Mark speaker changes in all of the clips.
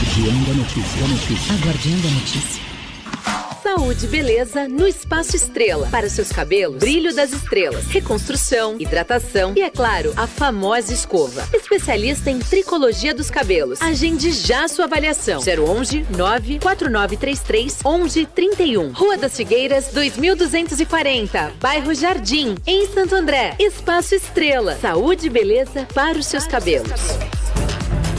Speaker 1: Guardião da Notícia.
Speaker 2: A Guardiã da Notícia.
Speaker 3: Saúde e beleza no Espaço Estrela. Para seus cabelos, brilho das estrelas, reconstrução, hidratação e, é claro, a famosa escova. Especialista em tricologia dos cabelos. Agende já sua avaliação. 011 94933 1131. Rua das Figueiras, 2240. Bairro Jardim, em Santo André. Espaço Estrela. Saúde e beleza para os seus cabelos.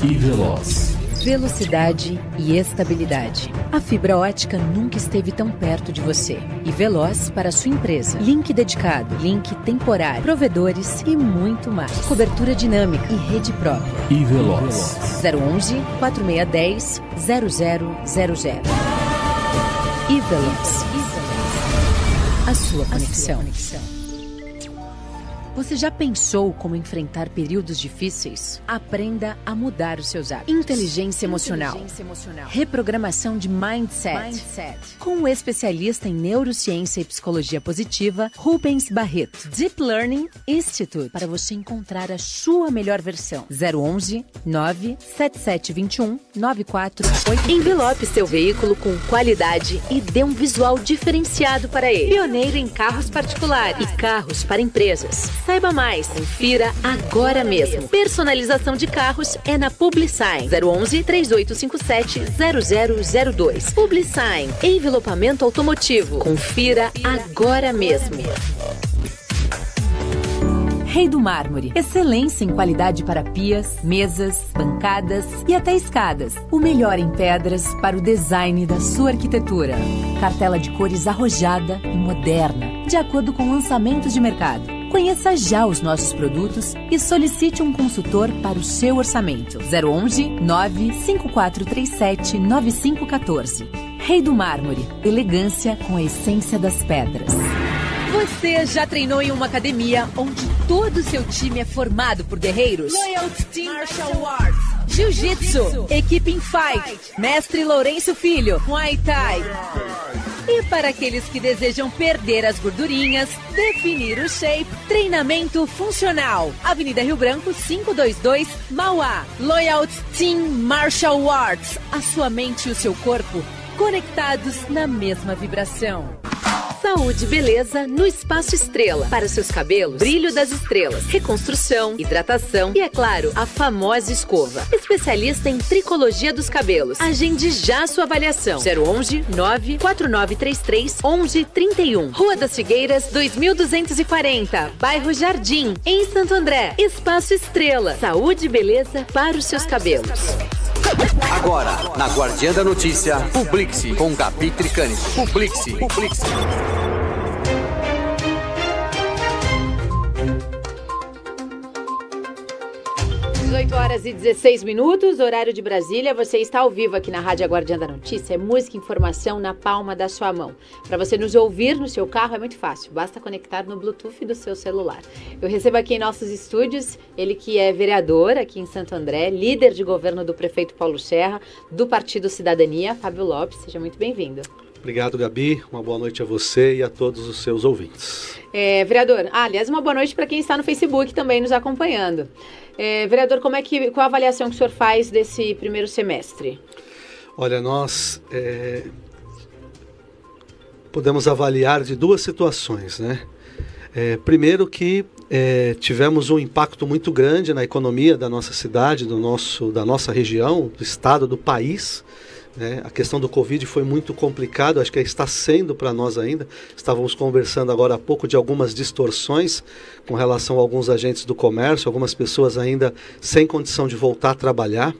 Speaker 1: E Veloz.
Speaker 2: Velocidade e estabilidade. A fibra ótica nunca esteve tão perto de você. E veloz para a sua empresa. Link dedicado, link temporário, provedores e muito mais. Cobertura dinâmica e rede própria.
Speaker 1: E Veloz.
Speaker 2: 011 4610 0000. E Veloz. A sua conexão. Você já pensou como enfrentar períodos difíceis? Aprenda a mudar os seus hábitos. Inteligência emocional. Reprogramação de mindset. Com o especialista em neurociência e psicologia positiva, Rubens Barreto. Deep Learning Institute. Para você encontrar a sua melhor versão. 011 97721 9483.
Speaker 3: Envelope seu veículo com qualidade e dê um visual diferenciado para ele. Pioneiro em carros particulares e carros para empresas. Saiba mais, confira agora mesmo. Personalização de carros é na Publisign. 011 3857 0002. Publisign, envelopamento automotivo. Confira agora mesmo.
Speaker 2: Rei do Mármore. Excelência em qualidade para pias, mesas, bancadas e até escadas. O melhor em pedras para o design da sua arquitetura. Cartela de cores arrojada e moderna, de acordo com lançamentos de mercado. Conheça já os nossos produtos e solicite um consultor para o seu orçamento. 011 95437 9514. Rei do Mármore. Elegância com a essência das pedras.
Speaker 3: Você já treinou em uma academia onde todo o seu time é formado por guerreiros?
Speaker 4: Loyalty Team Martial Arts,
Speaker 3: Jiu-Jitsu, Equipe em Fight, Mestre Lourenço Filho, Muay Thai. E para aqueles que desejam perder as gordurinhas, definir o shape, treinamento funcional. Avenida Rio Branco, 522, Mauá. Loyalty Team Martial Arts. A sua mente e o seu corpo conectados na mesma vibração. Saúde e beleza no Espaço Estrela. Para seus cabelos, brilho das estrelas, reconstrução, hidratação e, é claro, a famosa escova. Especialista em tricologia dos cabelos. Agende já sua avaliação. 011 94933 1131. Rua das Figueiras, 2240. Bairro Jardim, em Santo André. Espaço Estrela. Saúde e beleza para os seus cabelos.
Speaker 5: Agora, na Guardiã da Notícia, Publix com Gabi Tricani. Publix.
Speaker 3: 18 horas e 16 minutos, horário de Brasília. Você está ao vivo aqui na Rádio Guardiã da Notícia. É música e informação na palma da sua mão. Para você nos ouvir no seu carro é muito fácil. Basta conectar no Bluetooth do seu celular. Eu recebo aqui em nossos estúdios ele que é vereador aqui em Santo André, líder de governo do prefeito Paulo Serra, do Partido Cidadania, Fábio Lopes. Seja muito bem-vindo.
Speaker 6: Obrigado, Gabi. Uma boa noite a você e a todos os seus ouvintes.
Speaker 3: Vereador, aliás, uma boa noite para quem está no Facebook também nos acompanhando. Vereador, qual a avaliação que o senhor faz desse primeiro semestre?
Speaker 6: Olha, nós podemos avaliar de duas situações, né? Primeiro que tivemos um impacto muito grande na economia da nossa cidade, da nossa região, do estado, do país. A questão do Covid foi muito complicado, acho que está sendo para nós ainda. Estávamos conversando agora há pouco de algumas distorções com relação a alguns agentes do comércio, algumas pessoas ainda sem condição de voltar a trabalhar.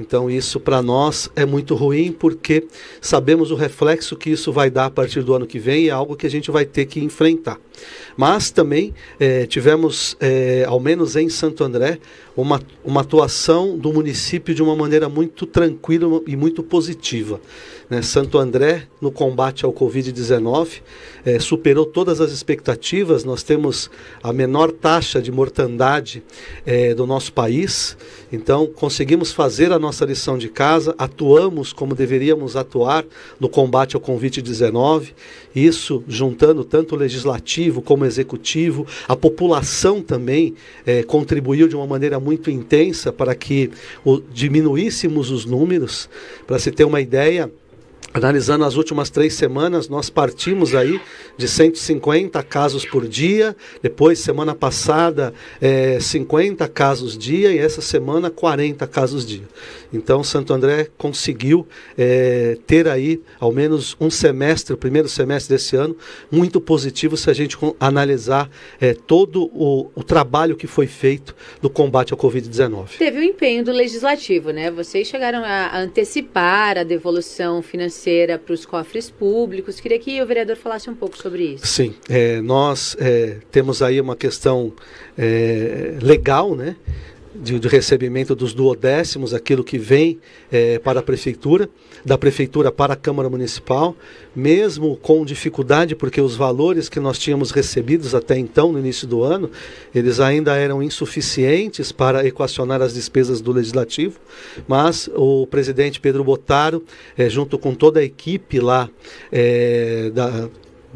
Speaker 6: Então isso para nós é muito ruim porque sabemos o reflexo que isso vai dar a partir do ano que vem e é algo que a gente vai ter que enfrentar. Mas também tivemos, ao menos em Santo André, uma atuação do município de uma maneira muito tranquila e muito positiva. Santo André, no combate ao Covid-19, superou todas as expectativas. Nós temos a menor taxa de mortandade do nosso país. Então, conseguimos fazer a nossa lição de casa, atuamos como deveríamos atuar no combate ao Covid-19, isso juntando tanto o legislativo como o executivo. A população também contribuiu de uma maneira muito intensa para que diminuíssemos os números. Para se ter uma ideia, analisando as últimas 3 semanas, nós partimos aí de 150 casos por dia, depois, semana passada, 50 casos dia, e essa semana, 40 casos dia. Então, Santo André conseguiu ter aí, ao menos um semestre, o primeiro semestre desse ano, muito positivo se a gente analisar todo o trabalho que foi feito no combate ao Covid-19.
Speaker 3: Teve o empenho do Legislativo, né? Vocês chegaram a antecipar a devolução financeira para os cofres públicos. Queria que o vereador falasse um pouco sobre isso.
Speaker 6: Sim, nós temos aí uma questão legal, né, de recebimento dos duodécimos, aquilo que vem para a Prefeitura, da Prefeitura para a Câmara Municipal, mesmo com dificuldade, porque os valores que nós tínhamos recebidos até então, no início do ano, eles ainda eram insuficientes para equacionar as despesas do Legislativo, mas o presidente Pedro Bottaro, junto com toda a equipe lá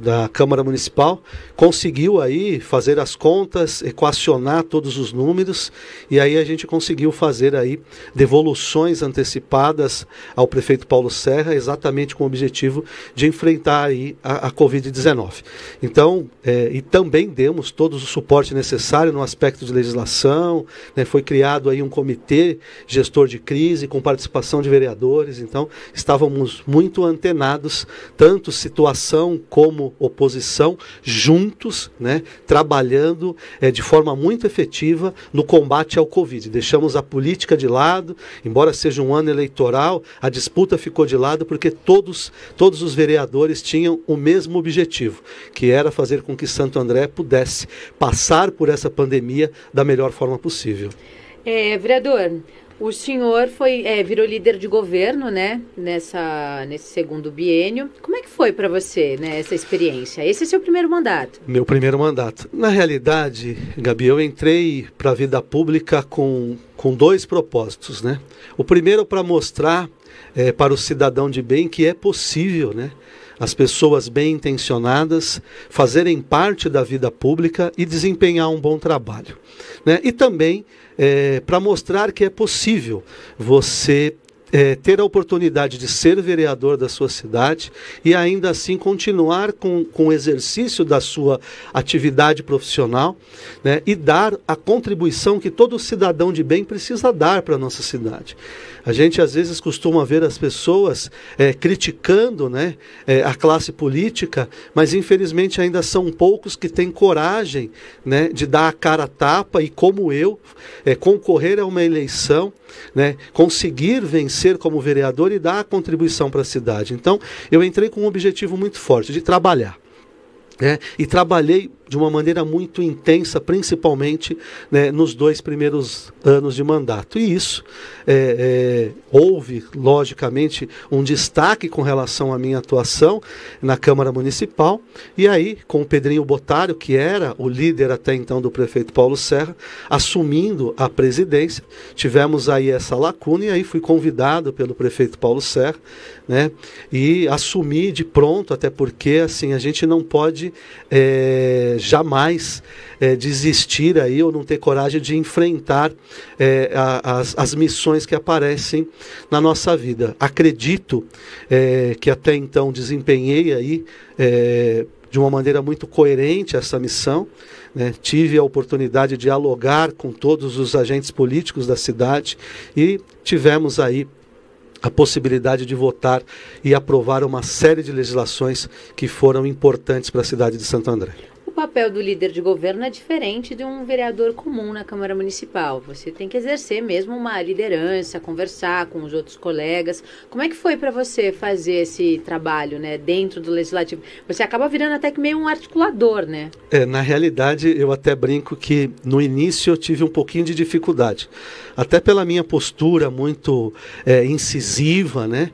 Speaker 6: da Câmara Municipal, conseguiu aí fazer as contas, equacionar todos os números, e aí a gente conseguiu fazer aí devoluções antecipadas ao prefeito Paulo Serra, exatamente com o objetivo de enfrentar aí a Covid-19. Então, e também demos todo o suporte necessário no aspecto de legislação, né, foi criado aí um comitê gestor de crise com participação de vereadores, então estávamos muito antenados, tanto situação como oposição, juntos, né, trabalhando de forma muito efetiva no combate ao Covid. Deixamos a política de lado, embora seja um ano eleitoral, a disputa ficou de lado porque todos os vereadores tinham o mesmo objetivo, que era fazer com que Santo André pudesse passar por essa pandemia da melhor forma possível.
Speaker 3: Vereador, o senhor virou líder de governo, né, nesse segundo biênio. Como é que foi para você, né, essa experiência? Esse é seu primeiro mandato?
Speaker 6: Meu primeiro mandato. Na realidade, Gabi, eu entrei para a vida pública com 2 propósitos, né? O primeiro, para mostrar para o cidadão de bem que é possível, né, as pessoas bem intencionadas fazerem parte da vida pública e desempenhar um bom trabalho, né? E também para mostrar que é possível você ter a oportunidade de ser vereador da sua cidade e ainda assim continuar com o exercício da sua atividade profissional, né, e dar a contribuição que todo cidadão de bem precisa dar para a nossa cidade. A gente às vezes costuma ver as pessoas criticando, né, a classe política, mas infelizmente ainda são poucos que têm coragem, né, de dar a cara a tapa e, como eu, concorrer a uma eleição, né, conseguir vencer como vereador e dar a contribuição para a cidade. Então, eu entrei com um objetivo muito forte, de trabalhar. E trabalhei de uma maneira muito intensa, principalmente, né, nos 2 primeiros anos de mandato. E isso houve, logicamente, um destaque com relação à minha atuação na Câmara Municipal. E aí, com o Pedrinho Bottaro, que era o líder até então do prefeito Paulo Serra, assumindo a presidência, tivemos aí essa lacuna, e aí fui convidado pelo prefeito Paulo Serra, né, e assumi de pronto, até porque assim, a gente não pode jamais desistir aí, ou não ter coragem de enfrentar as missões que aparecem na nossa vida. Acredito que até então desempenhei aí de uma maneira muito coerente essa missão, né? Tive a oportunidade de dialogar com todos os agentes políticos da cidade e tivemos aí a possibilidade de votar e aprovar uma série de legislações que foram importantes para a cidade de Santo André.
Speaker 3: O papel do líder de governo é diferente de um vereador comum na Câmara Municipal. Você tem que exercer mesmo uma liderança, conversar com os outros colegas. Como é que foi para você fazer esse trabalho, né, dentro do Legislativo? Você acaba virando até que meio um articulador, né? Na realidade, eu até brinco que no início eu tive um pouquinho de dificuldade. Até pela minha postura muito incisiva, né?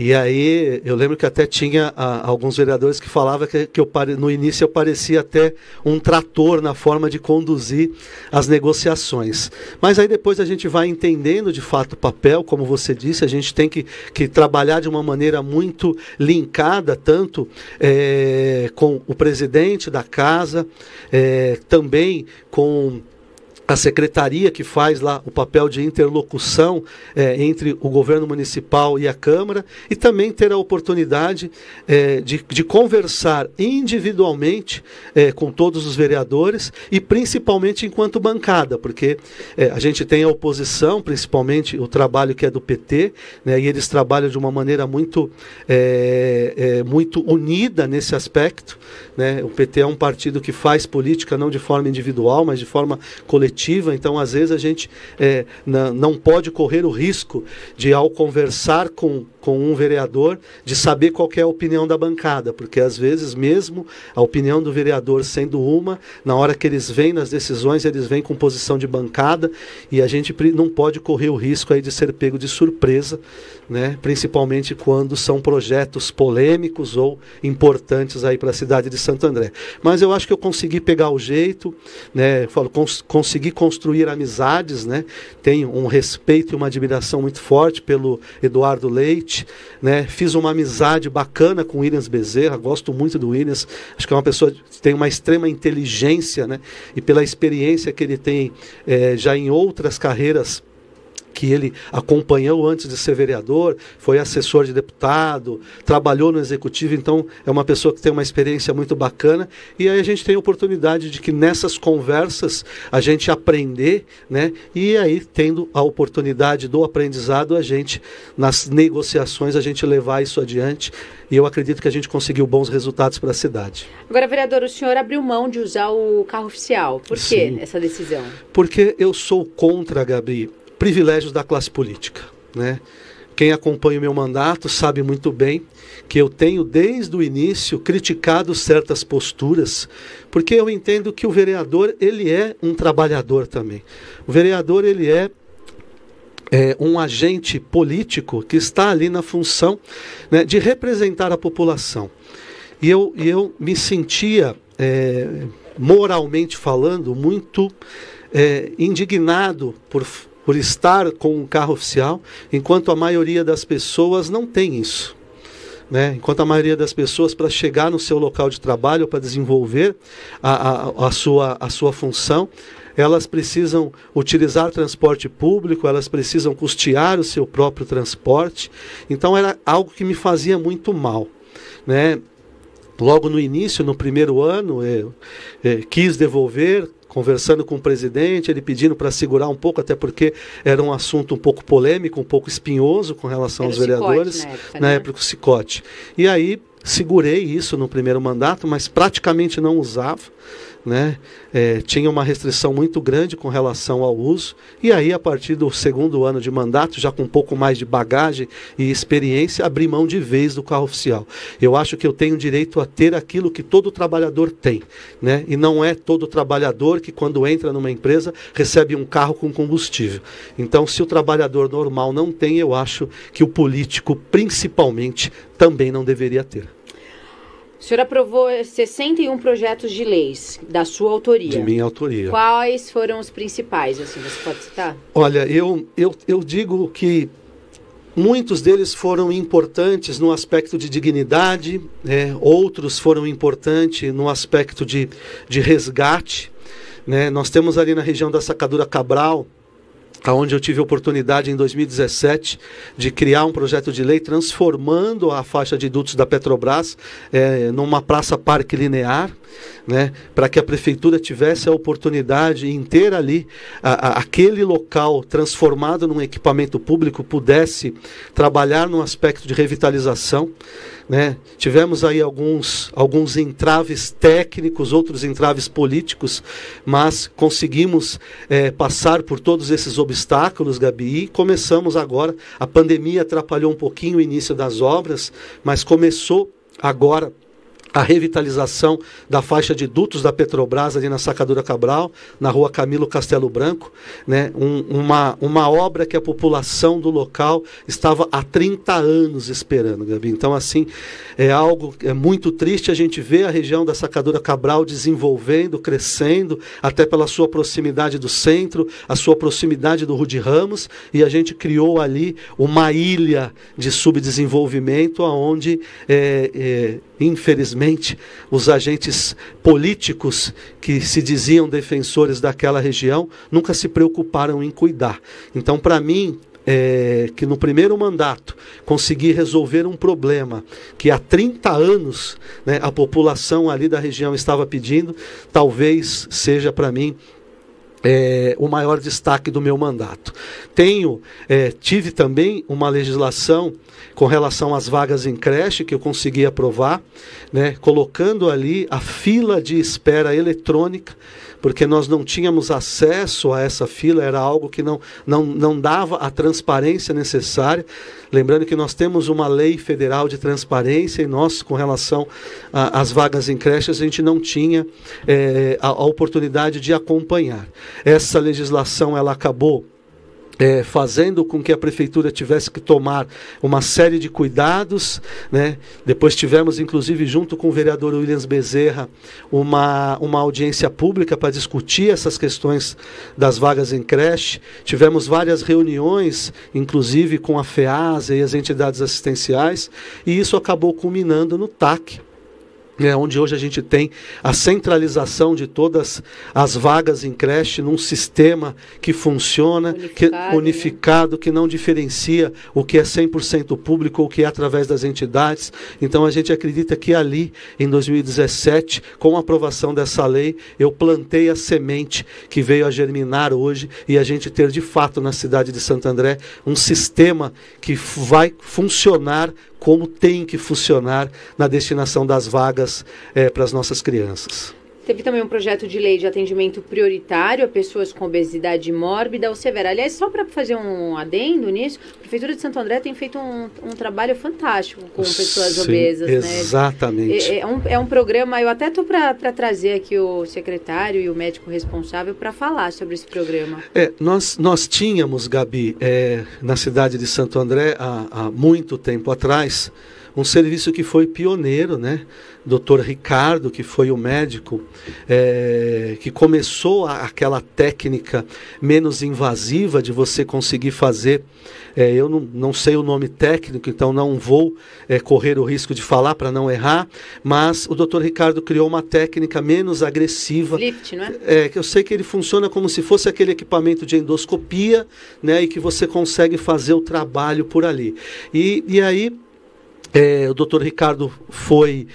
Speaker 3: E aí eu lembro que até tinha alguns vereadores que falavam que no início eu parecia até um trator na forma de conduzir as negociações. Mas aí depois a gente vai entendendo de fato o papel, como você disse, a gente tem que trabalhar de uma maneira muito linkada, tanto com o presidente da casa, também com
Speaker 6: a secretaria que faz lá o papel de interlocução entre o governo municipal e a Câmara, e também ter a oportunidade de conversar individualmente com todos os vereadores e principalmente enquanto bancada, porque a gente tem a oposição, principalmente o trabalho que é do PT, né, e eles trabalham de uma maneira muito unida nesse aspecto, né? O PT é um partido que faz política não de forma individual, mas de forma coletiva. Então, às vezes, a gente não pode correr o risco de, ao conversar com um vereador, de saber qual que é a opinião da bancada, porque, às vezes, mesmo a opinião do vereador sendo uma, na hora que eles vêm nas decisões, eles vêm com posição de bancada, e a gente não pode correr o risco aí de ser pego de surpresa, né? Principalmente quando são projetos polêmicos ou importantes aí para a cidade de Santo André. Mas eu acho que eu consegui pegar o jeito, né? Consegui construir amizades, né? Tenho um respeito e uma admiração muito forte pelo Eduardo Leite, né? Fiz uma amizade bacana com o Williams Bezerra, gosto muito do Williams, acho que é uma pessoa que tem uma extrema inteligência, né? E pela experiência que ele tem já em outras carreiras que ele acompanhou antes de ser vereador, foi assessor de deputado, trabalhou no executivo, então é uma pessoa que tem uma experiência muito bacana, e aí a gente tem a oportunidade de que nessas conversas a gente aprender, né? E aí, tendo a oportunidade do aprendizado, a gente, nas negociações, a gente levar isso adiante, e eu acredito que a gente conseguiu bons resultados para a cidade.
Speaker 3: Agora, vereador, o senhor abriu mão de usar o carro oficial. Por que essa decisão?
Speaker 6: Porque eu sou contra, Gabi, privilégios da classe política, né? Quem acompanha o meu mandato sabe muito bem que eu tenho desde o início criticado certas posturas, porque eu entendo que o vereador, ele é um trabalhador também. O vereador, ele é um agente político que está ali na função, né, de representar a população. E eu me sentia, moralmente falando, muito indignado por estar com um carro oficial, enquanto a maioria das pessoas não tem isso, né? Enquanto a maioria das pessoas, para chegar no seu local de trabalho, para desenvolver a sua função, elas precisam utilizar transporte público, elas precisam custear o seu próprio transporte. Então era algo que me fazia muito mal, né? Logo no início, no primeiro ano, eu quis devolver, conversando com o presidente, ele pedindo para segurar um pouco, até porque era um assunto um pouco polêmico, um pouco espinhoso com relação aos vereadores, na época o Cicote. E aí segurei isso no primeiro mandato, mas praticamente não usava, né? Tinha uma restrição muito grande com relação ao uso, e aí a partir do segundo ano de mandato, já com um pouco mais de bagagem e experiência, abri mão de vez do carro oficial. Eu acho que eu tenho direito a ter aquilo que todo trabalhador tem, né? E não é todo trabalhador que, quando entra numa empresa, recebe um carro com combustível. Então, se o trabalhador normal não tem, eu acho que o político, principalmente, também não deveria ter.
Speaker 3: O senhor aprovou 61 projetos de leis da sua autoria.
Speaker 6: De minha autoria.
Speaker 3: Quais foram os principais, assim, você pode citar?
Speaker 6: Olha, eu digo que muitos deles foram importantes no aspecto de dignidade, outros foram importantes no aspecto de resgate, né? Nós temos ali na região da Sacadura Cabral, onde eu tive a oportunidade em 2017 de criar um projeto de lei transformando a faixa de dutos da Petrobras numa praça-parque linear, né, para que a prefeitura tivesse a oportunidade em ter ali aquele local transformado num equipamento público, pudesse trabalhar no aspecto de revitalização, né? Tivemos aí alguns entraves técnicos, outros entraves políticos, mas conseguimos passar por todos esses obstáculos, Gabi, e começamos agora. A pandemia atrapalhou um pouquinho o início das obras, mas começou agora a revitalização da faixa de dutos da Petrobras ali na Sacadura Cabral, na rua Camilo Castelo Branco, né? Uma obra que a população do local estava há 30 anos esperando, Gabi. Então, assim, é algo muito triste a gente ver a região da Sacadura Cabral desenvolvendo, crescendo, até pela sua proximidade do centro, a sua proximidade do Rude Ramos, e a gente criou ali uma ilha de subdesenvolvimento, onde, infelizmente, infelizmente, os agentes políticos que se diziam defensores daquela região nunca se preocuparam em cuidar. Então, para mim, que no primeiro mandato consegui resolver um problema que há 30 anos, né, a população ali da região estava pedindo, talvez seja para mim o maior destaque do meu mandato. Tive também uma legislação com relação às vagas em creche que eu consegui aprovar, né, colocando ali a fila de espera eletrônica, porque nós não tínhamos acesso a essa fila, era algo que não dava a transparência necessária. Lembrando que nós temos uma lei federal de transparência e nós, com relação às vagas em creches, a gente não tinha a oportunidade de acompanhar. Essa legislação ela acabou fazendo com que a prefeitura tivesse que tomar uma série de cuidados, né? Depois tivemos, inclusive, junto com o vereador Williams Bezerra, uma audiência pública para discutir essas questões das vagas em creche. Tivemos várias reuniões, inclusive com a FEASA e as entidades assistenciais, e isso acabou culminando no TAC, onde hoje a gente tem a centralização de todas as vagas em creche num sistema que funciona, unificado, que não diferencia o que é 100% público ou o que é através das entidades. Então a gente acredita que ali, em 2017, com a aprovação dessa lei, eu plantei a semente que veio a germinar hoje e a gente ter de fato na cidade de Santo André um sistema que vai funcionar como tem que funcionar na destinação das vagas para as nossas crianças.
Speaker 3: Teve também um projeto de lei de atendimento prioritário a pessoas com obesidade mórbida ou severa. Aliás, só para fazer um adendo nisso, a Prefeitura de Santo André tem feito um trabalho fantástico com pessoas obesas.
Speaker 6: Exatamente.
Speaker 3: Né? É um programa, eu até estou para trazer aqui o secretário e o médico responsável para falar sobre esse programa.
Speaker 6: Nós tínhamos, Gabi, na cidade de Santo André, há muito tempo atrás, um serviço que foi pioneiro, né? Dr. Ricardo, que foi o médico que começou aquela técnica menos invasiva de você conseguir fazer, eu não sei o nome técnico, então não vou correr o risco de falar para não errar, mas o Dr. Ricardo criou uma técnica menos agressiva.
Speaker 3: Lift, não é?
Speaker 6: Que eu sei que ele funciona como se fosse aquele equipamento de endoscopia, né? E que você consegue fazer o trabalho por ali. E aí, o Dr. Ricardo foi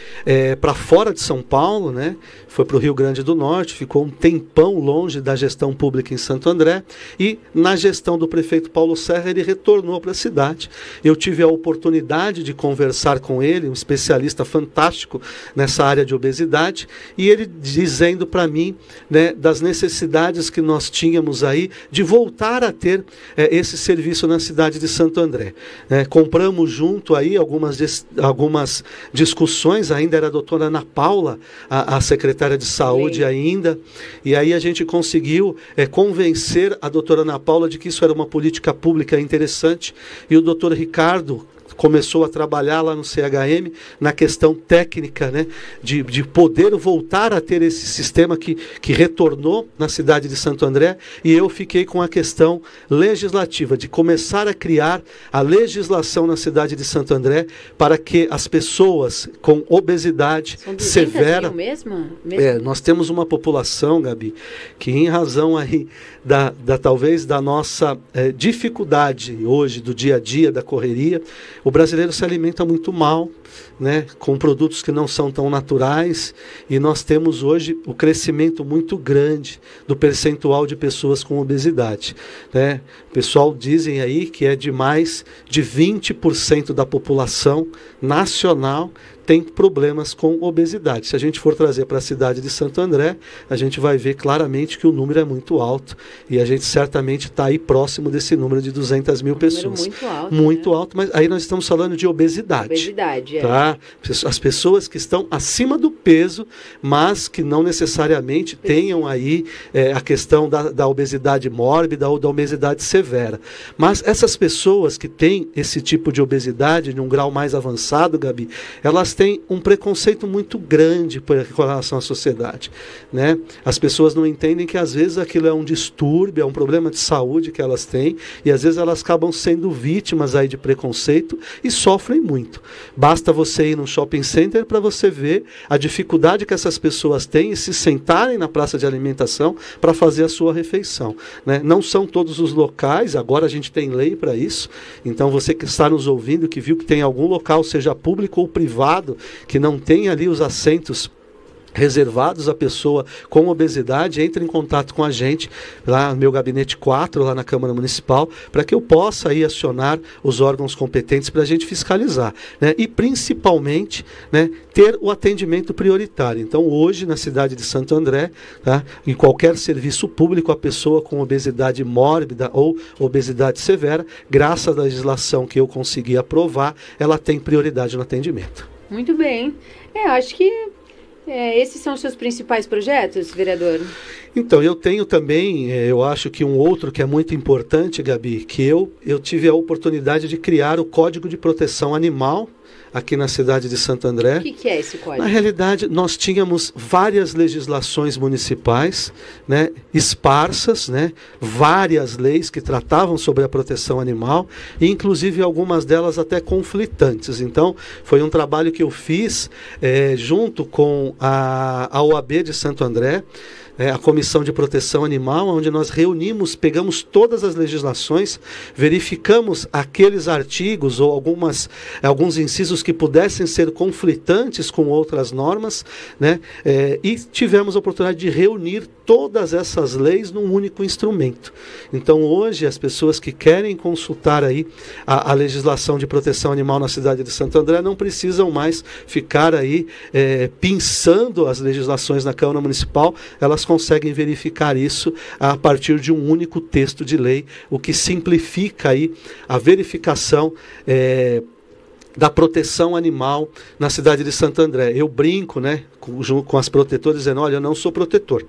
Speaker 6: para fora de São Paulo, né? Foi para o Rio Grande do Norte, ficou um tempão longe da gestão pública em Santo André, e na gestão do prefeito Paulo Serra ele retornou para a cidade. Eu tive a oportunidade de conversar com ele, um especialista fantástico nessa área de obesidade, e ele dizendo para mim, né, das necessidades que nós tínhamos aí de voltar a ter esse serviço na cidade de Santo André. Compramos junto aí algumas discussões, ainda era a doutora Ana Paula, a secretária de saúde ainda, e aí a gente conseguiu convencer a doutora Ana Paula de que isso era uma política pública interessante, e o doutor Ricardo começou a trabalhar lá no CHM na questão técnica, né, de poder voltar a ter esse sistema que retornou na cidade de Santo André, e eu fiquei com a questão legislativa, de começar a criar a legislação na cidade de Santo André para que as pessoas com obesidade severa...
Speaker 3: mesmo?
Speaker 6: Nós temos uma população, Gabi, que em razão aí talvez da nossa dificuldade hoje, do dia a dia, da correria, o brasileiro se alimenta muito mal, né, com produtos que não são tão naturais, e nós temos hoje o crescimento muito grande do percentual de pessoas com obesidade, né? O pessoal dizem aí que é de mais de 20% da população nacional tem problemas com obesidade. Se a gente for trazer para a cidade de Santo André, a gente vai ver claramente que o número é muito alto, e a gente certamente está aí próximo desse número de 200 mil pessoas.
Speaker 3: Muito alto.
Speaker 6: Muito alto, mas aí nós estamos falando de obesidade.
Speaker 3: Obesidade,
Speaker 6: tá? As pessoas que estão acima do peso, mas que não necessariamente tenham aí a questão da obesidade mórbida ou da obesidade severa. Mas essas pessoas que têm esse tipo de obesidade, num grau mais avançado, Gabi, elas elas têm um preconceito muito grande com relação à sociedade, né? As pessoas não entendem que às vezes aquilo é um distúrbio, é um problema de saúde que elas têm, e às vezes elas acabam sendo vítimas aí de preconceito e sofrem muito. Basta você ir num shopping center para você ver a dificuldade que essas pessoas têm em se sentarem na praça de alimentação para fazer a sua refeição, né? Não são todos os locais, agora a gente tem lei para isso, então você que está nos ouvindo, que viu que tem algum local, seja público ou privado, que não tem ali os assentos reservados à pessoa com obesidade, entre em contato com a gente lá no meu gabinete 4, lá na Câmara Municipal, para que eu possa aí acionar os órgãos competentes para a gente fiscalizar, né? E principalmente, né, ter o atendimento prioritário. Então hoje na cidade de Santo André, tá, em qualquer serviço público, a pessoa com obesidade mórbida ou obesidade severa, graças à legislação que eu consegui aprovar, ela tem prioridade no atendimento.
Speaker 3: Muito bem. Acho que esses são os seus principais projetos, vereador?
Speaker 6: Então, eu tenho também, eu acho que um outro que é muito importante, Gabi, que eu tive a oportunidade de criar o Código de Proteção Animal aqui na cidade de Santo André.
Speaker 3: O que é esse código?
Speaker 6: Na realidade, nós tínhamos várias legislações municipais, né, esparsas, né, várias leis que tratavam sobre a proteção animal, e inclusive algumas delas até conflitantes. Então, foi um trabalho que eu fiz junto com a OAB de Santo André, a Comissão de Proteção Animal, onde nós reunimos, pegamos todas as legislações, verificamos aqueles artigos ou alguns incisos que pudessem ser conflitantes com outras normas, né? E tivemos a oportunidade de reunir todas essas leis num único instrumento. Então hoje as pessoas que querem consultar aí a legislação de proteção animal na cidade de Santo André não precisam mais ficar aí pensando as legislações na Câmara Municipal, elas conseguem verificar isso a partir de um único texto de lei, o que simplifica aí a verificação da proteção animal na cidade de Santo André. Eu brinco, né, com as protetoras, dizendo, olha, eu não sou protetor,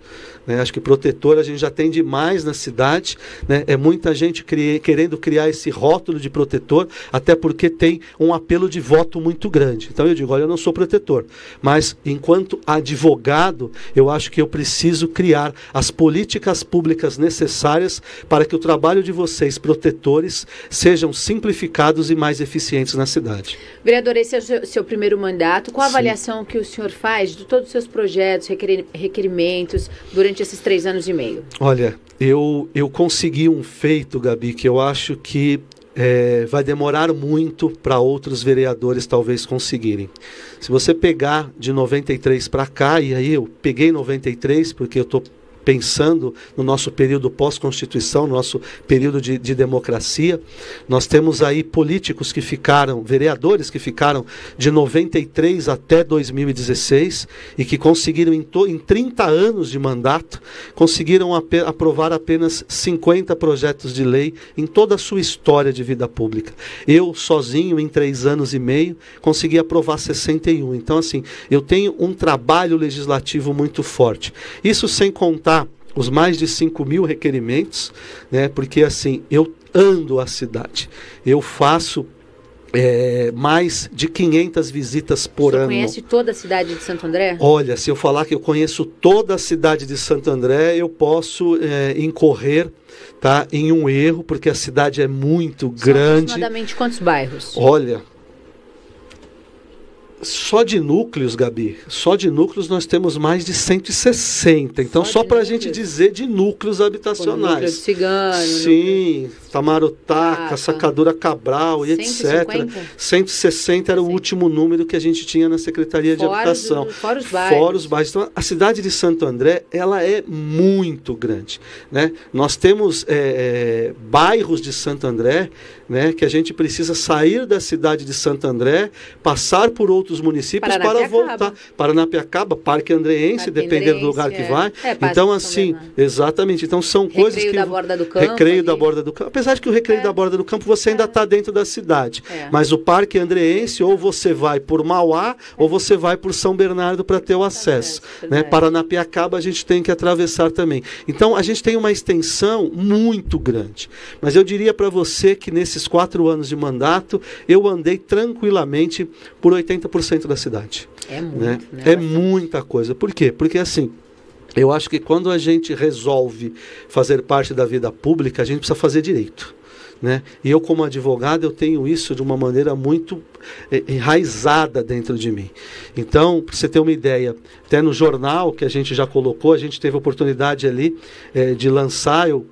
Speaker 6: né? Acho que protetor a gente já tem demais na cidade, né? É muita gente querendo criar esse rótulo de protetor, até porque tem um apelo de voto muito grande. Então eu digo, olha, eu não sou protetor, mas enquanto advogado, eu acho que eu preciso criar as políticas públicas necessárias para que o trabalho de vocês, protetores, sejam simplificados e mais eficientes na cidade.
Speaker 3: Vereador, esse é o seu primeiro mandato. Qual a avaliação que o senhor faz de todos os seus projetos, requerimentos durante esses 3 anos e meio?
Speaker 6: Olha, eu consegui um feito, Gabi, que eu acho que vai demorar muito para outros vereadores talvez conseguirem. Se você pegar de 93 para cá, e aí eu peguei 93 porque eu estou pensando no nosso período pós-Constituição, no nosso período de democracia, nós temos aí políticos que ficaram, vereadores que ficaram de 93 até 2016 e que conseguiram em 30 anos de mandato, conseguiram aprovar apenas 50 projetos de lei em toda a sua história de vida pública. Eu, sozinho, em 3 anos e meio, consegui aprovar 61. Então, assim, eu tenho um trabalho legislativo muito forte. Isso sem contar os mais de 5.000 requerimentos, né? Porque assim, eu ando a cidade, eu faço mais de 500 visitas por ano. Você
Speaker 3: conhece toda a cidade de Santo André?
Speaker 6: Olha, se eu falar que eu conheço toda a cidade de Santo André, eu posso incorrer, tá, em um erro, porque a cidade é muito grande.
Speaker 3: Aproximadamente quantos bairros?
Speaker 6: Olha, só de núcleos, Gabi, só de núcleos nós temos mais de 160. Então, só para a gente dizer de núcleos habitacionais. Núcleo de
Speaker 3: Cigano.
Speaker 6: Sim, núcleo... Tamarutaca, Sacadura Cabral e
Speaker 3: 150?
Speaker 6: etc. 160 era o último número que a gente tinha na Secretaria de Habitação.
Speaker 3: Fora os bairros.
Speaker 6: Fora os bairros. Então, a cidade de Santo André, ela é muito grande, né? Nós temos bairros de Santo André, né, que a gente precisa sair da cidade de Santo André, passar por outros municípios para voltar. Paranapiacaba, Parque Andreense, dependendo do lugar que vai. Então, assim, exatamente. Então, são coisas que...
Speaker 3: Recreio da Borda do Campo.
Speaker 6: Recreio da Borda do Campo. apesar de que o Recreio da Borda do Campo você ainda está dentro da cidade, mas o Parque Andreense, ou você vai por Mauá, ou você vai por São Bernardo para ter o acesso. Né? Paranapiacaba a gente tem que atravessar também. Então a gente tem uma extensão muito grande. Mas eu diria para você que nesses 4 anos de mandato, eu andei tranquilamente por 80% da cidade.
Speaker 3: É muito,
Speaker 6: né?
Speaker 3: Né?
Speaker 6: É muita coisa. Por quê? Porque assim, eu acho que quando a gente resolve fazer parte da vida pública, a gente precisa fazer direito. Né? E eu, como advogado, eu tenho isso de uma maneira muito enraizada dentro de mim. Então, para você ter uma ideia, até no jornal que a gente já colocou, a gente teve a oportunidade ali de lançar, eu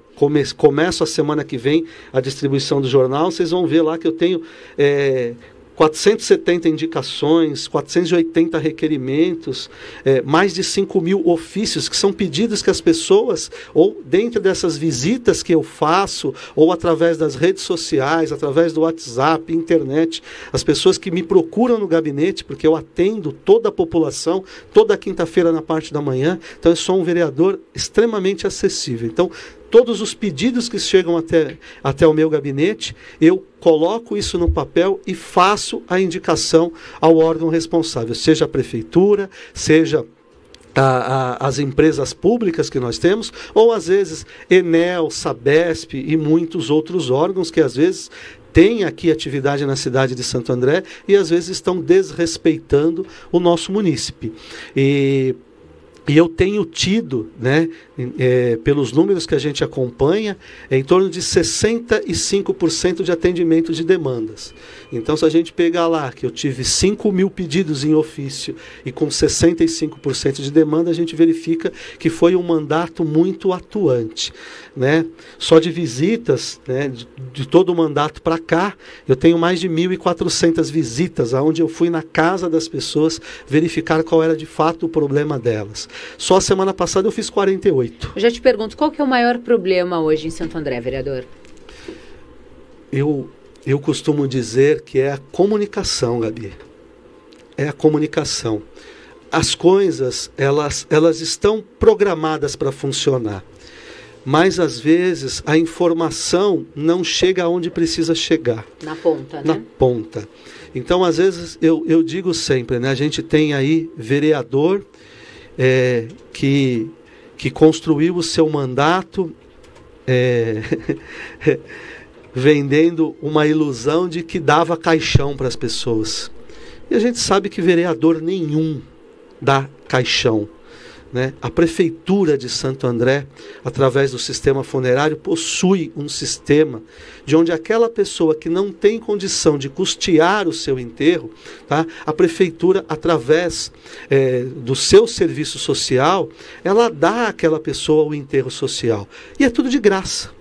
Speaker 6: começo a semana que vem a distribuição do jornal, vocês vão ver lá que eu tenho 470 indicações, 480 requerimentos, mais de 5.000 ofícios, que são pedidos que as pessoas, ou dentro dessas visitas que eu faço, ou através das redes sociais, através do WhatsApp, internet, as pessoas que me procuram no gabinete, porque eu atendo toda a população, toda quinta-feira na parte da manhã, então eu sou um vereador extremamente acessível. Então, todos os pedidos que chegam até o meu gabinete, eu coloco isso no papel e faço a indicação ao órgão responsável, seja a prefeitura, seja as empresas públicas que nós temos, ou às vezes Enel, Sabesp e muitos outros órgãos que às vezes têm aqui atividade na cidade de Santo André e às vezes estão desrespeitando o nosso munícipe. E eu tenho tido, né, pelos números que a gente acompanha, em torno de 65% de atendimento de demandas. Então, se a gente pegar lá que eu tive 5.000 pedidos em ofício e com 65% de demanda, a gente verifica que foi um mandato muito atuante. Né? Só de visitas, né, de todo o mandato para cá, eu tenho mais de 1.400 visitas, onde eu fui na casa das pessoas verificar qual era de fato o problema delas. Só a semana passada eu fiz 48.
Speaker 3: Eu já te pergunto, qual que é o maior problema hoje em Santo André, vereador?
Speaker 6: Eu costumo dizer que é a comunicação, Gabi. É a comunicação. As coisas, elas estão programadas para funcionar. Mas, às vezes, a informação não chega aonde precisa chegar.
Speaker 3: Na ponta, né?
Speaker 6: Na ponta. Então, às vezes, eu digo sempre, né? A gente tem aí vereador que construiu o seu mandato vendendo uma ilusão de que dava caixão para as pessoas. E a gente sabe que vereador nenhum dá caixão. Né? A Prefeitura de Santo André, através do sistema funerário, possui um sistema de onde aquela pessoa que não tem condição de custear o seu enterro, tá? A Prefeitura, através do seu serviço social, ela dá àquela pessoa o enterro social. E é tudo de graça.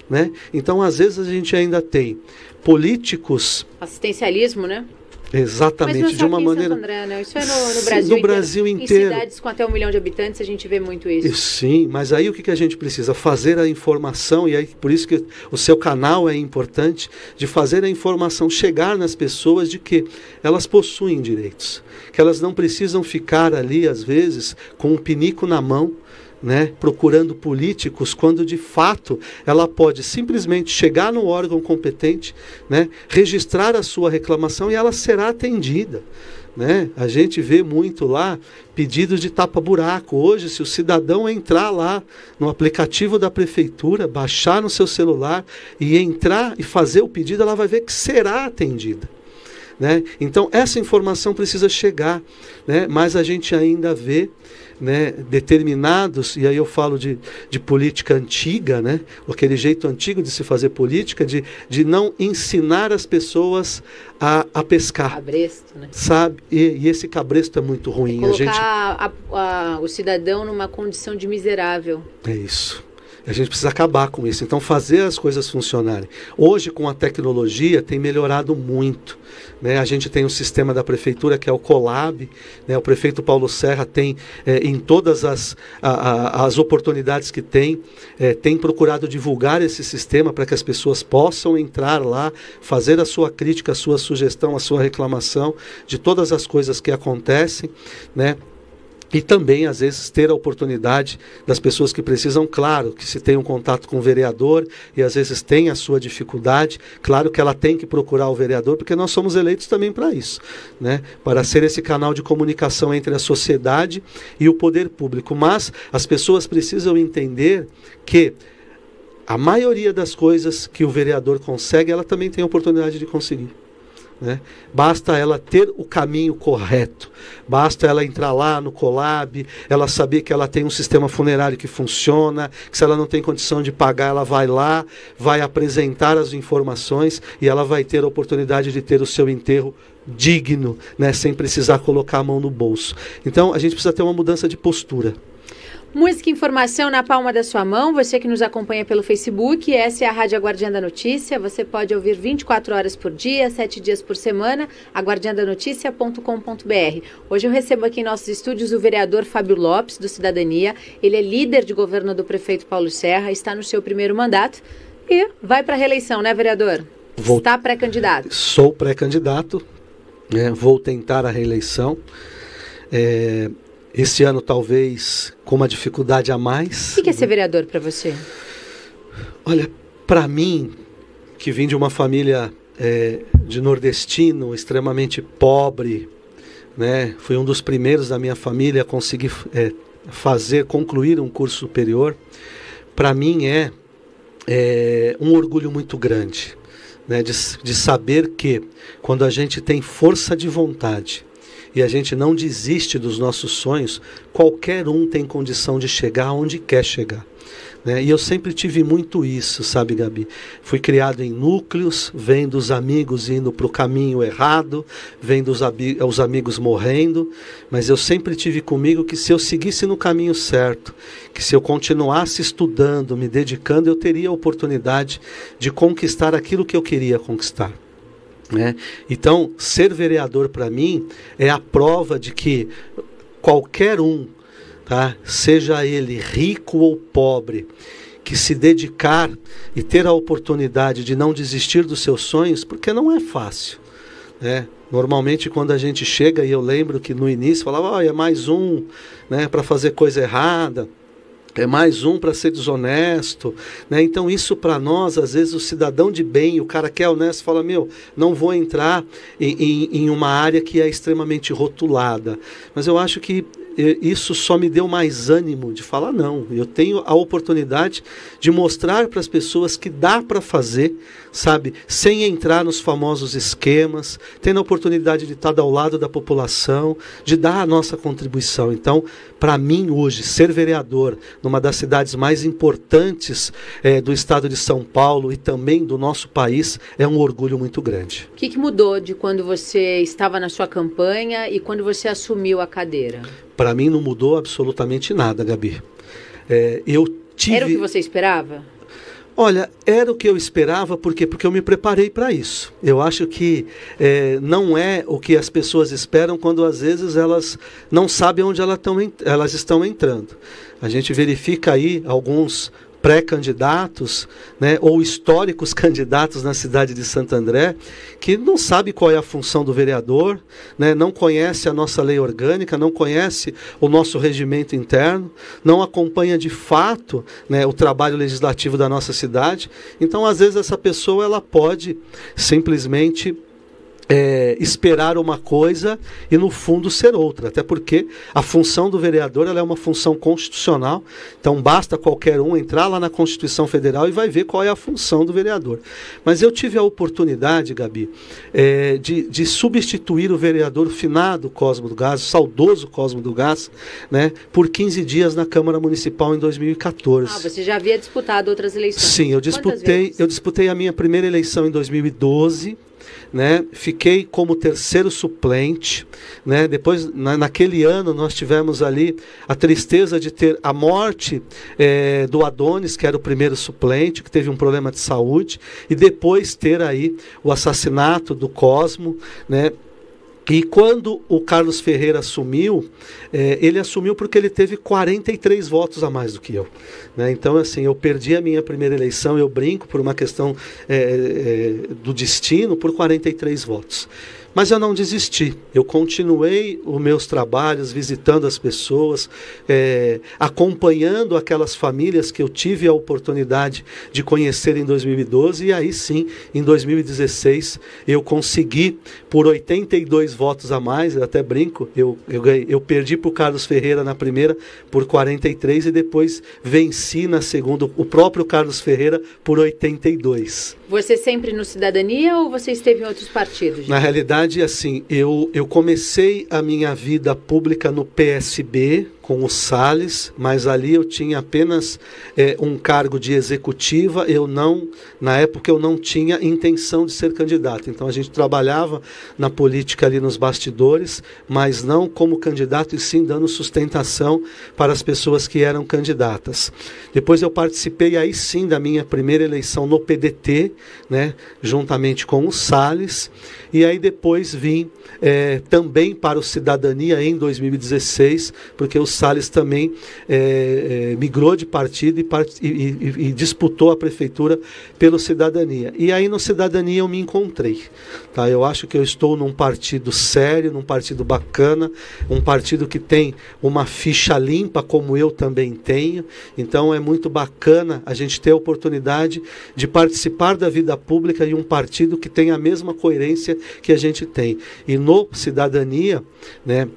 Speaker 6: Né? Então, às vezes, a gente ainda tem políticos...
Speaker 3: Assistencialismo, né?
Speaker 6: Exatamente,
Speaker 3: mas não é
Speaker 6: de uma maneira.
Speaker 3: Santo André, né? Isso é no Brasil inteiro. Em cidades com até 1 milhão de habitantes a gente vê muito isso.
Speaker 6: Sim, mas aí o que a gente precisa? Fazer a informação, e aí por isso que o seu canal é importante, de fazer a informação chegar nas pessoas de que elas possuem direitos, que elas não precisam ficar ali, às vezes, com um pinico na mão, né, procurando políticos, quando de fato ela pode simplesmente chegar no órgão competente, né, registrar a sua reclamação e ela será atendida. Né? A gente vê muito lá pedidos de tapa-buraco. Hoje, se o cidadão entrar lá no aplicativo da prefeitura, baixar no seu celular e entrar e fazer o pedido, ela vai ver que será atendida. Né? Então, essa informação precisa chegar, né? Mas a gente ainda vê, né, determinados, e aí eu falo de política antiga, né, aquele jeito antigo de se fazer política, de não ensinar as pessoas a pescar.
Speaker 3: Cabresto, né?
Speaker 6: Sabe? E esse cabresto é muito ruim.
Speaker 3: Colocar o cidadão numa condição de miserável.
Speaker 6: É isso. A gente precisa acabar com isso. Então, fazer as coisas funcionarem. Hoje, com a tecnologia, tem melhorado muito. Né? A gente tem um sistema da prefeitura que é o Colab. Né? O prefeito Paulo Serra tem, em todas as oportunidades que tem procurado divulgar esse sistema para que as pessoas possam entrar lá, fazer a sua crítica, a sua sugestão, a sua reclamação de todas as coisas que acontecem, né? E também, às vezes, ter a oportunidade das pessoas que precisam, claro, que se tem um contato com o vereador e às vezes tem a sua dificuldade, claro que ela tem que procurar o vereador, porque nós somos eleitos também para isso, né? Para ser esse canal de comunicação entre a sociedade e o poder público. Mas as pessoas precisam entender que a maioria das coisas que o vereador consegue, ela também tem a oportunidade de conseguir. Né? Basta ela ter o caminho correto, basta ela entrar lá no Colab, ela saber que ela tem um sistema funerário que funciona, que se ela não tem condição de pagar, ela vai lá, vai apresentar as informações e ela vai ter a oportunidade de ter o seu enterro digno, né? Sem precisar colocar a mão no bolso. Então a gente precisa ter uma mudança de postura.
Speaker 3: Música e informação na palma da sua mão. Você que nos acompanha pelo Facebook, essa é a Rádio Guardiã da Notícia. Você pode ouvir 24 horas por dia, 7 dias por semana, aguardiandanoticia.com.br. Hoje eu recebo aqui em nossos estúdios o vereador Fábio Lopes, do Cidadania. Ele é líder de governo do prefeito Paulo Serra, está no seu primeiro mandato e vai para a reeleição, né, vereador? Está pré-candidato.
Speaker 6: Sou pré-candidato, né? Vou tentar a reeleição. Esse ano talvez com uma dificuldade a mais.
Speaker 3: O que é ser vereador para você?
Speaker 6: Olha, para mim, que vim de uma família de nordestino, extremamente pobre, né? Fui um dos primeiros da minha família a conseguir concluir um curso superior. Para mim é um orgulho muito grande, né? De saber que quando a gente tem força de vontade e a gente não desiste dos nossos sonhos, qualquer um tem condição de chegar onde quer chegar, né? E eu sempre tive muito isso, sabe, Gabi? Fui criado em núcleos, vendo os amigos indo para o caminho errado, vendo os amigos morrendo, mas eu sempre tive comigo que se eu seguisse no caminho certo, que se eu continuasse estudando, me dedicando, eu teria a oportunidade de conquistar aquilo que eu queria conquistar. Então, ser vereador para mim é a prova de que qualquer um, tá, seja ele rico ou pobre, que se dedicar e ter a oportunidade de não desistir dos seus sonhos, porque não é fácil, né? Normalmente quando a gente chega, e eu lembro que no início falava, é mais um, né, para fazer coisa errada, é mais um para ser desonesto, né? Então isso para nós, às vezes o cidadão de bem, o cara que é honesto, fala, não vou entrar em uma área que é extremamente rotulada. Mas eu acho que isso só me deu mais ânimo de falar, não, eu tenho a oportunidade de mostrar para as pessoas que dá para fazer, sabe, sem entrar nos famosos esquemas, tendo a oportunidade de estar ao lado da população, de dar a nossa contribuição. Então, para mim hoje, ser vereador numa das cidades mais importantes do estado de São Paulo e também do nosso país, é um orgulho muito grande. O
Speaker 3: que mudou de quando você estava na sua campanha e quando você assumiu a cadeira?
Speaker 6: Para mim não mudou absolutamente nada, Gabi.
Speaker 3: Era o que você esperava?
Speaker 6: Olha, era o que eu esperava, por quê? Porque eu me preparei para isso. Eu acho que não é o que as pessoas esperam quando às vezes elas não sabem onde elas estão entrando. A gente verifica aí alguns pré-candidatos, né, ou históricos candidatos na cidade de Santo André, que não sabe qual é a função do vereador, né, não conhece a nossa lei orgânica, não conhece o nosso regimento interno, não acompanha de fato, né, o trabalho legislativo da nossa cidade. Então, às vezes, essa pessoa ela pode simplesmente esperar uma coisa e no fundo ser outra, até porque a função do vereador ela é uma função constitucional, então basta qualquer um entrar lá na Constituição Federal e vai ver qual é a função do vereador. Mas eu tive a oportunidade, Gabi, de substituir o vereador finado Cosmo do Gás, o saudoso Cosmo do Gás, né, por 15 dias na Câmara Municipal em 2014.
Speaker 3: Você já havia disputado outras eleições?
Speaker 6: Sim, eu disputei a minha primeira eleição em 2012, né? Fiquei como terceiro suplente, né? Depois, naquele ano, nós tivemos ali a tristeza de ter a morte do Adonis, que era o primeiro suplente, que teve um problema de saúde, e depois ter aí o assassinato do Cosmo, né? E quando o Carlos Ferreira assumiu, ele assumiu porque ele teve 43 votos a mais do que eu, né? Então, assim, eu perdi a minha primeira eleição, eu brinco por uma questão do destino, por 43 votos. Mas eu não desisti, eu continuei os meus trabalhos, visitando as pessoas, acompanhando aquelas famílias que eu tive a oportunidade de conhecer em 2012, e aí sim, em 2016, eu consegui, por 82 votos a mais, eu até brinco, eu perdi para o Carlos Ferreira na primeira por 43 e depois venci na segunda o próprio Carlos Ferreira por 82.
Speaker 3: Você sempre no Cidadania ou você esteve em outros partidos?
Speaker 6: Na realidade, assim, eu comecei a minha vida pública no PSB, com o Salles, mas ali eu tinha apenas um cargo de executiva. Na época eu não tinha intenção de ser candidato, então a gente trabalhava na política ali nos bastidores, mas não como candidato e sim dando sustentação para as pessoas que eram candidatas. Depois eu participei aí sim da minha primeira eleição no PDT, né, juntamente com o Salles, e aí depois vim também para o Cidadania em 2016, porque o Salles também migrou de partido e disputou a prefeitura pelo Cidadania. E aí no Cidadania eu me encontrei. Tá? Eu acho que eu estou num partido sério, num partido bacana, um partido que tem uma ficha limpa, como eu também tenho. Então é muito bacana a gente ter a oportunidade de participar da vida pública em um partido que tem a mesma coerência que a gente tem. E no Cidadania, né,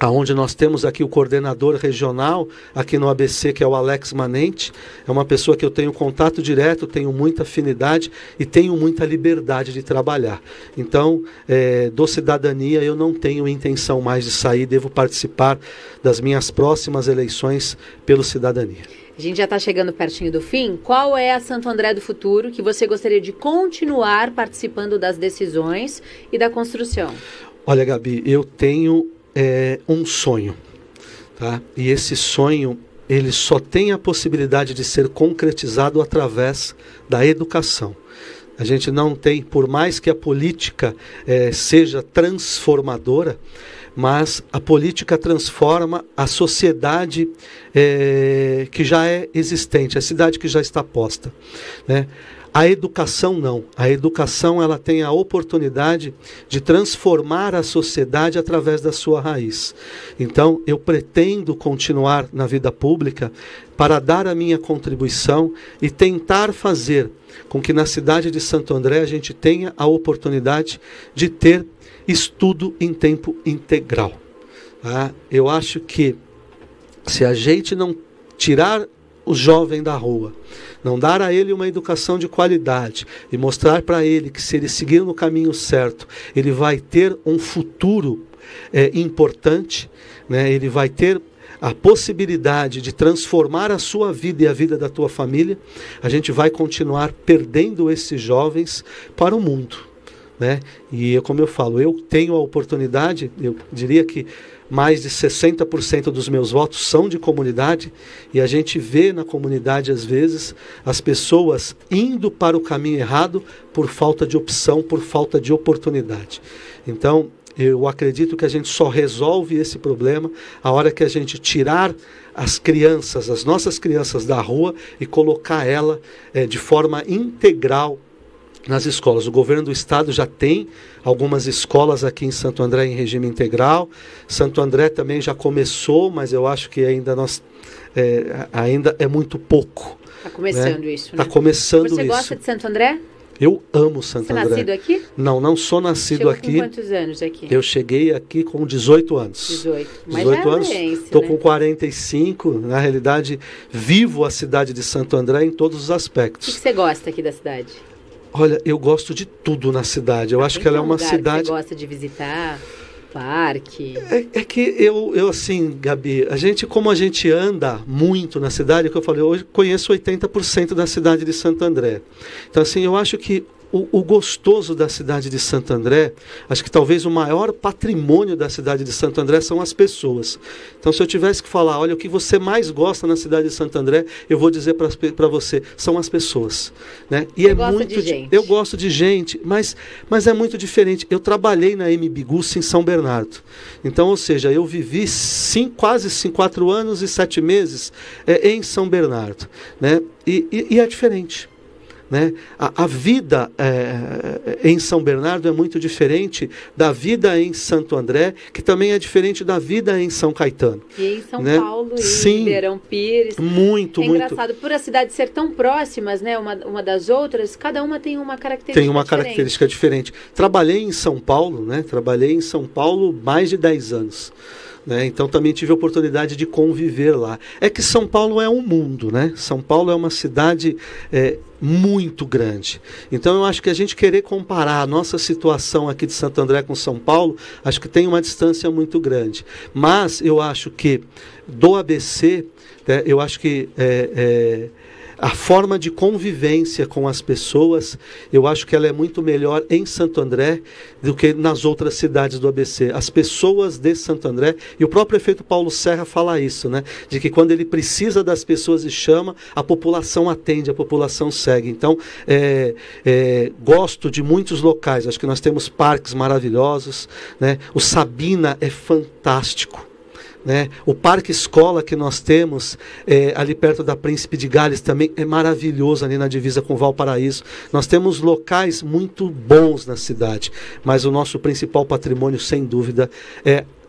Speaker 6: onde nós temos aqui o coordenador regional, aqui no ABC, que é o Alex Manente, é uma pessoa que eu tenho contato direto, tenho muita afinidade e tenho muita liberdade de trabalhar. Então, do Cidadania eu não tenho intenção mais de sair, devo participar das minhas próximas eleições pelo Cidadania.
Speaker 3: A gente já está chegando pertinho do fim. Qual é a Santo André do futuro que você gostaria de continuar participando das decisões e da construção? Olha,
Speaker 6: Gabi, eu tenho um sonho, tá? E esse sonho, ele só tem a possibilidade de ser concretizado através da educação. A gente não tem, por mais que a política seja transformadora, mas a política transforma a sociedade que já é existente, a cidade que já está posta, né? A educação não. A educação ela tem a oportunidade de transformar a sociedade através da sua raiz. Então, eu pretendo continuar na vida pública para dar a minha contribuição e tentar fazer com que na cidade de Santo André a gente tenha a oportunidade de ter estudo em tempo integral. Tá? Eu acho que se a gente não tirar o jovem da rua, não dar a ele uma educação de qualidade e mostrar para ele que se ele seguir no caminho certo, ele vai ter um futuro importante, né? Ele vai ter a possibilidade de transformar a sua vida e a vida da tua família, a gente vai continuar perdendo esses jovens para o mundo, né? E como eu falo, eu tenho a oportunidade, eu diria que mais de 60% dos meus votos são de comunidade, e a gente vê na comunidade às vezes as pessoas indo para o caminho errado por falta de opção, por falta de oportunidade. Então eu acredito que a gente só resolve esse problema a hora que a gente tirar as crianças, as nossas crianças da rua e colocar ela de forma integral nas escolas. O governo do estado já tem algumas escolas aqui em Santo André em regime integral. Santo André também já começou, mas eu acho que ainda é muito pouco.
Speaker 3: Está começando, né? Isso, né?
Speaker 6: Está começando isso.
Speaker 3: Você gosta de Santo André?
Speaker 6: Eu amo Santo André.
Speaker 3: Você é nascido aqui?
Speaker 6: Não sou nascido
Speaker 3: Chegou
Speaker 6: aqui.
Speaker 3: Com quantos anos aqui?
Speaker 6: Eu cheguei aqui com 18 anos.
Speaker 3: 18. Mas
Speaker 6: 18 anos. Estou,
Speaker 3: né?
Speaker 6: Com 45. Na realidade, vivo a cidade de Santo André em todos os aspectos.
Speaker 3: O que você gosta aqui da cidade?
Speaker 6: Olha, eu gosto de tudo na cidade. Eu acho que ela é uma cidade...
Speaker 3: Que você gosta de visitar? Parque?
Speaker 6: É que eu assim, Gabi, como a gente anda muito na cidade, que eu falei, hoje conheço 80% da cidade de Santo André. Então assim, eu acho que o gostoso da cidade de Santo André, acho que talvez o maior patrimônio da cidade de Santo André são as pessoas. Então se eu tivesse que falar, olha, o que você mais gosta na cidade de Santo André, eu vou dizer para você, são as pessoas, né? E
Speaker 3: eu gosto de gente.
Speaker 6: Eu gosto de gente, mas é muito diferente. Eu trabalhei na MBGUS em São Bernardo. Então, ou seja, eu vivi quase 4 anos e 7 meses em São Bernardo, né? E é diferente. né? A vida em São Bernardo é muito diferente da vida em Santo André, que também é diferente da vida em São Caetano.
Speaker 3: E em São
Speaker 6: né?
Speaker 3: Paulo e
Speaker 6: Sim,
Speaker 3: em Ribeirão Pires.
Speaker 6: Muito,
Speaker 3: é engraçado, por as cidades ser tão próximas, né, uma das outras, cada uma tem uma característica
Speaker 6: Tem uma característica diferente. Trabalhei em São Paulo, né? Trabalhei em São Paulo mais de 10 anos. Né? Então também tive a oportunidade de conviver lá. É que São Paulo é um mundo, né? São Paulo é uma cidade muito grande. Então eu acho que a gente querer comparar a nossa situação aqui de Santo André com São Paulo, acho que tem uma distância muito grande. Mas eu acho que do ABC, eu acho que a forma de convivência com as pessoas, eu acho que ela é muito melhor em Santo André do que nas outras cidades do ABC. As pessoas de Santo André, e o próprio prefeito Paulo Serra fala isso, né? De que quando ele precisa das pessoas e chama, a população atende, a população segue. Então, gosto de muitos locais, acho que nós temos parques maravilhosos, né? O Sabina é fantástico. Né? O Parque Escola que nós temos ali perto da Príncipe de Gales também é maravilhoso, ali na divisa com Valparaíso. Nós temos locais muito bons na cidade, mas o nosso principal patrimônio, sem dúvida,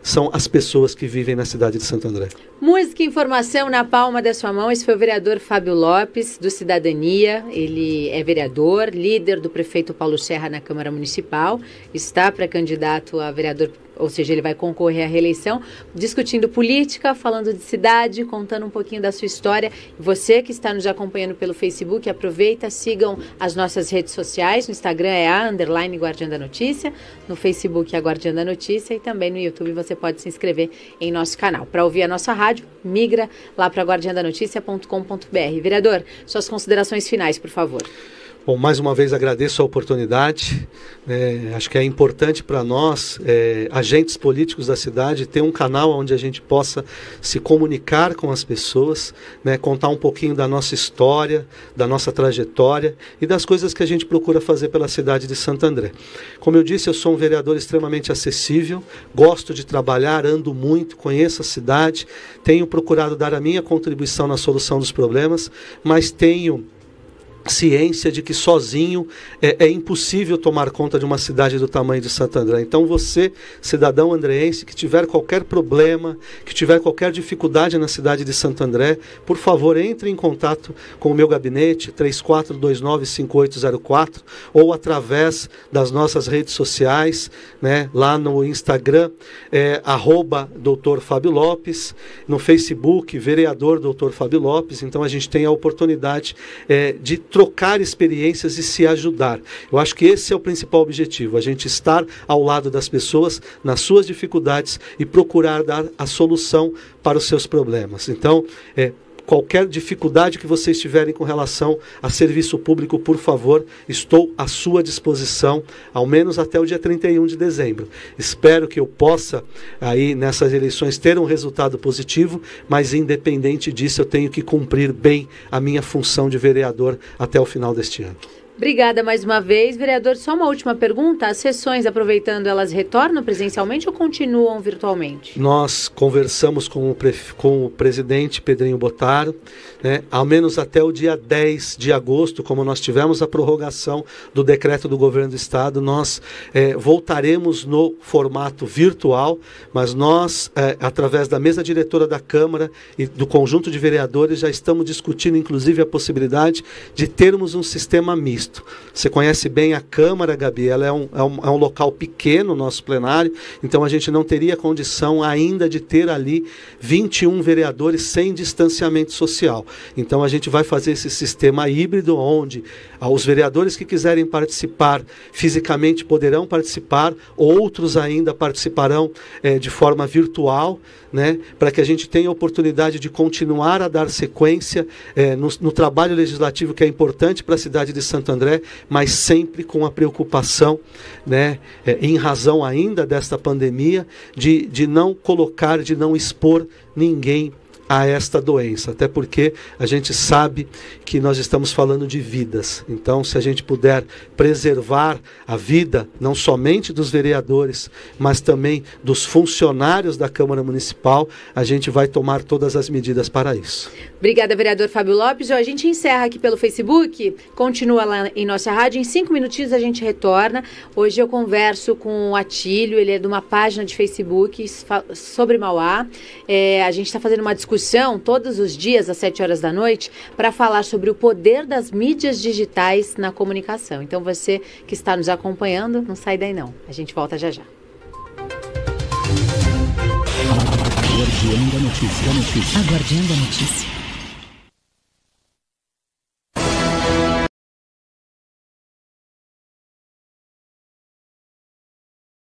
Speaker 6: são as pessoas que vivem na cidade de Santo André.
Speaker 3: Música e informação na palma da sua mão. Esse foi o vereador Fábio Lopes, do Cidadania. Ele é vereador, líder do prefeito Paulo Serra na Câmara Municipal, está pré-candidato a vereador, ou seja, ele vai concorrer à reeleição, discutindo política, falando de cidade, contando um pouquinho da sua história. Você que está nos acompanhando pelo Facebook, aproveita, sigam as nossas redes sociais. No Instagram é _Guardiã da Notícia, no Facebook é a Guardiã da Notícia e também no YouTube você pode se inscrever em nosso canal. Para ouvir a nossa rádio, migra lá para guardiandanoticia.com.br. Vereador, suas considerações finais, por favor.
Speaker 6: Bom, mais uma vez agradeço a oportunidade. Acho que é importante para nós, agentes políticos da cidade, ter um canal onde a gente possa se comunicar com as pessoas, né, contar um pouquinho da nossa história, da nossa trajetória e das coisas que a gente procura fazer pela cidade de Santo André. Como eu disse, eu sou um vereador extremamente acessível, gosto de trabalhar, ando muito, conheço a cidade, tenho procurado dar a minha contribuição na solução dos problemas, mas tenho ciência de que sozinho é impossível tomar conta de uma cidade do tamanho de Santo André. Então você, cidadão andreense, que tiver qualquer problema, que tiver qualquer dificuldade na cidade de Santo André, por favor, entre em contato com o meu gabinete, 3429-5804, ou através das nossas redes sociais, né, lá no Instagram, @Dr. Fábio Lopes, no Facebook, vereador Dr. Fábio Lopes. Então a gente tem a oportunidade de trocar experiências e se ajudar. Eu acho que esse é o principal objetivo, a gente estar ao lado das pessoas nas suas dificuldades e procurar dar a solução para os seus problemas. Então, qualquer dificuldade que vocês tiverem com relação a serviço público, por favor, estou à sua disposição, ao menos até o dia 31 de dezembro. Espero que eu possa, aí nessas eleições, ter um resultado positivo, mas independente disso, eu tenho que cumprir bem a minha função de vereador até o final deste ano.
Speaker 3: Obrigada mais uma vez. Vereador, só uma última pergunta. As sessões, aproveitando, elas retornam presencialmente ou continuam virtualmente?
Speaker 6: Nós conversamos com o presidente Pedrinho Bottaro, né, ao menos até o dia 10 de agosto, como nós tivemos a prorrogação do decreto do governo do estado, nós voltaremos no formato virtual, mas nós, através da mesa diretora da Câmara e do conjunto de vereadores, já estamos discutindo, inclusive, a possibilidade de termos um sistema misto. Você conhece bem a Câmara, Gabi, ela é um local pequeno, nosso plenário, então a gente não teria condição ainda de ter ali 21 vereadores sem distanciamento social. Então a gente vai fazer esse sistema híbrido, onde os vereadores que quiserem participar fisicamente poderão participar, outros ainda participarão de forma virtual, né, para que a gente tenha a oportunidade de continuar a dar sequência no trabalho legislativo, que é importante para a cidade de Santo André, mas sempre com a preocupação, né, em razão ainda desta pandemia, de não colocar, de não expor ninguém a esta doença, até porque a gente sabe que nós estamos falando de vidas. Então, se a gente puder preservar a vida, não somente dos vereadores, mas também dos funcionários da Câmara Municipal, a gente vai tomar todas as medidas para isso.
Speaker 3: Obrigada, vereador Fábio Lopes. A gente encerra aqui pelo Facebook, continua lá em nossa rádio, em 5 minutinhos a gente retorna. Hoje eu converso com o Atílio, ele é de uma página de Facebook sobre Mauá. A gente está fazendo uma discussão todos os dias, às 7 horas da noite, para falar sobre o poder das mídias digitais na comunicação. Então você que está nos acompanhando, não sai daí não. A gente volta já já.
Speaker 1: Guardiã da Notícia.
Speaker 2: A Guardiã da Notícia.